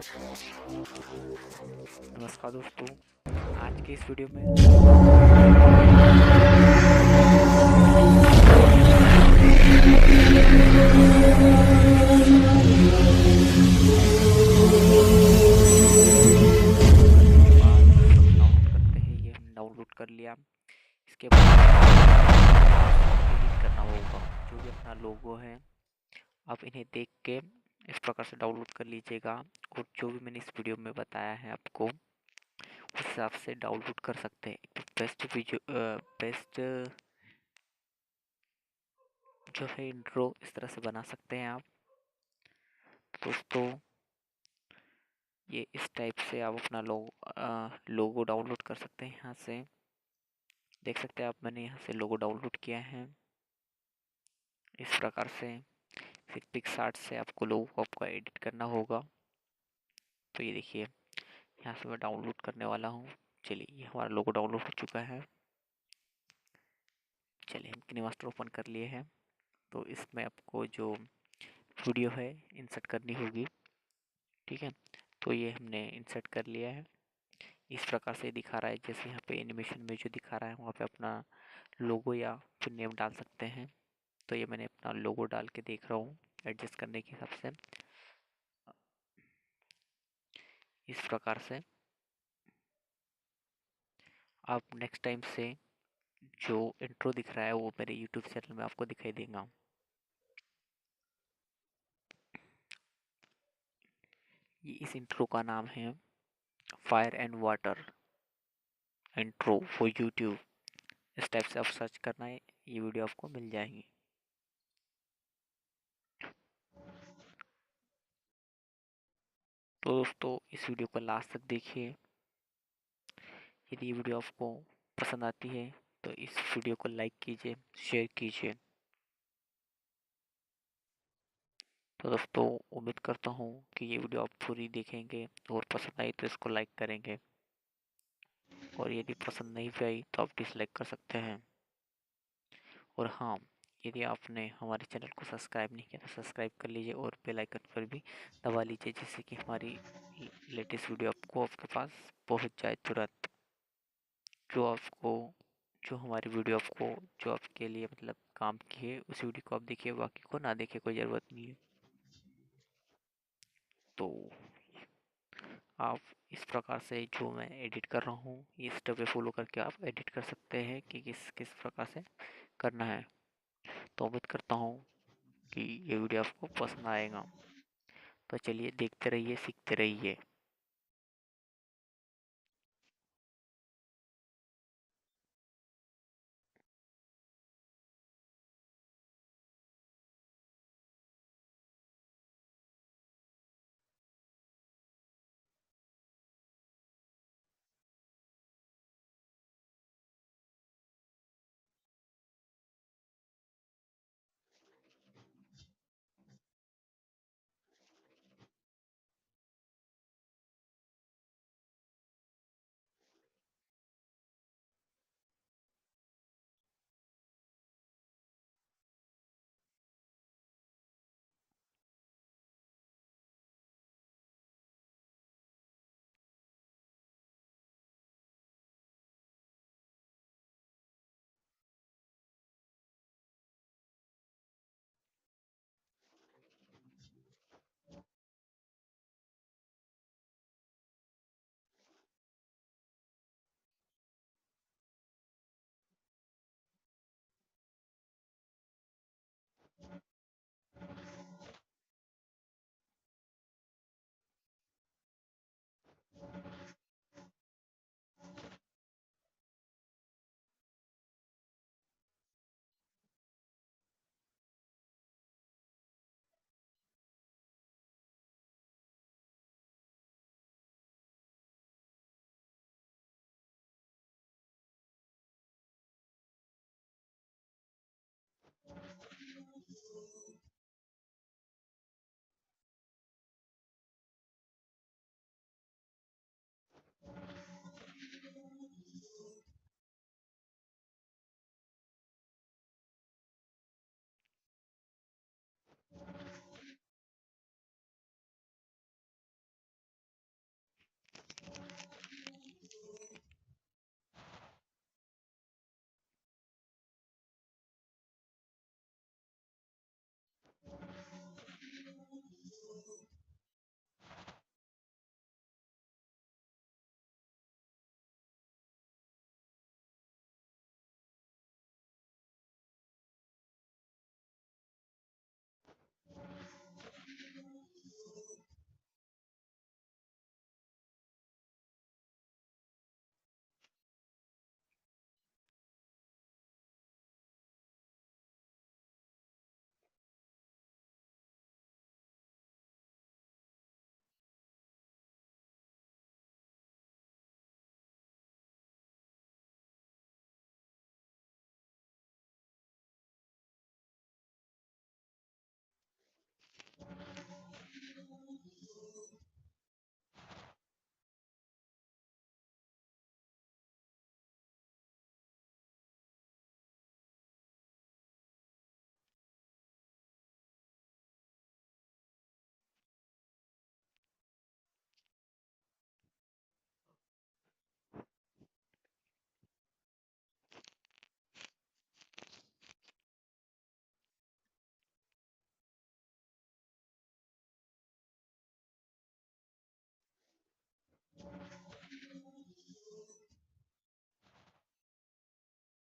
नमस्कार दोस्तों, आज के इस वीडियो में डाउनलोड करते हैं। ये हम डाउनलोड कर लिया। इसके बाद एडिट करना होगा। जो भी अपना लोगो है आप इन्हें देख के इस प्रकार से डाउनलोड कर लीजिएगा, और जो भी मैंने इस वीडियो में बताया है आपको उस हिसाब से डाउनलोड कर सकते हैं। तो बेस्ट जो है इंट्रो इस तरह से बना सकते हैं आप दोस्तों। ये इस टाइप से आप अपना लोगो डाउनलोड कर सकते हैं। यहाँ से देख सकते हैं आप, मैंने यहाँ से लोगो डाउनलोड किया है इस प्रकार से। फिर पिक्सआर्ट से आपको लोगो को आपको एडिट करना होगा। तो ये देखिए, यहाँ से मैं डाउनलोड करने वाला हूँ। चलिए, ये हमारा लोगो डाउनलोड हो चुका है। चलिए, हम किनेमास्टर ओपन कर लिए हैं। तो इसमें आपको जो वीडियो है इंसर्ट करनी होगी, ठीक है। तो ये हमने इंसर्ट कर लिया है। इस प्रकार से दिखा रहा है, जैसे यहाँ पे एनिमेशन में जो दिखा रहा है वहाँ पे अपना लोगो या फिर नेम डाल सकते हैं। तो ये मैंने अपना लोगो डाल के देख रहा हूँ एडजस्ट करने के हिसाब से। इस प्रकार से आप नेक्स्ट टाइम से जो इंट्रो दिख रहा है वो मेरे यूट्यूब चैनल में आपको दिखाई देगा। ये इस इंट्रो का नाम है fire and water intro for YouTube. इस टाइप से आप सर्च करना है, ये वीडियो आपको मिल जाएगी। तो दोस्तों, इस वीडियो को लास्ट तक देखिए। यदि ये वीडियो आपको पसंद आती है तो इस वीडियो को लाइक कीजिए, शेयर कीजिए। तो दोस्तों, उम्मीद करता हूँ कि ये वीडियो आप पूरी देखेंगे और पसंद आई तो इसको लाइक करेंगे, और यदि पसंद नहीं भी आई तो आप डिसलाइक कर सकते हैं। और हाँ, यदि आपने हमारे चैनल को सब्सक्राइब नहीं किया तो सब्सक्राइब कर लीजिए और बेल आइकन पर भी दबा लीजिए, जिससे कि हमारी लेटेस्ट वीडियो आपको आपके पास पहुंच जाए तुरंत। जो आपको जो हमारी वीडियो आपको जो आपके लिए मतलब काम की है उस वीडियो को आप देखिए, बाकी को ना देखिए, कोई ज़रूरत नहीं है। तो आप इस प्रकार से जो मैं एडिट कर रहा हूँ ये स्टेप पे फॉलो करके आप एडिट कर सकते हैं कि किस किस प्रकार से करना है। तो उम्मीद करता हूँ कि ये वीडियो आपको पसंद आएगा। तो चलिए, देखते रहिए, सीखते रहिए।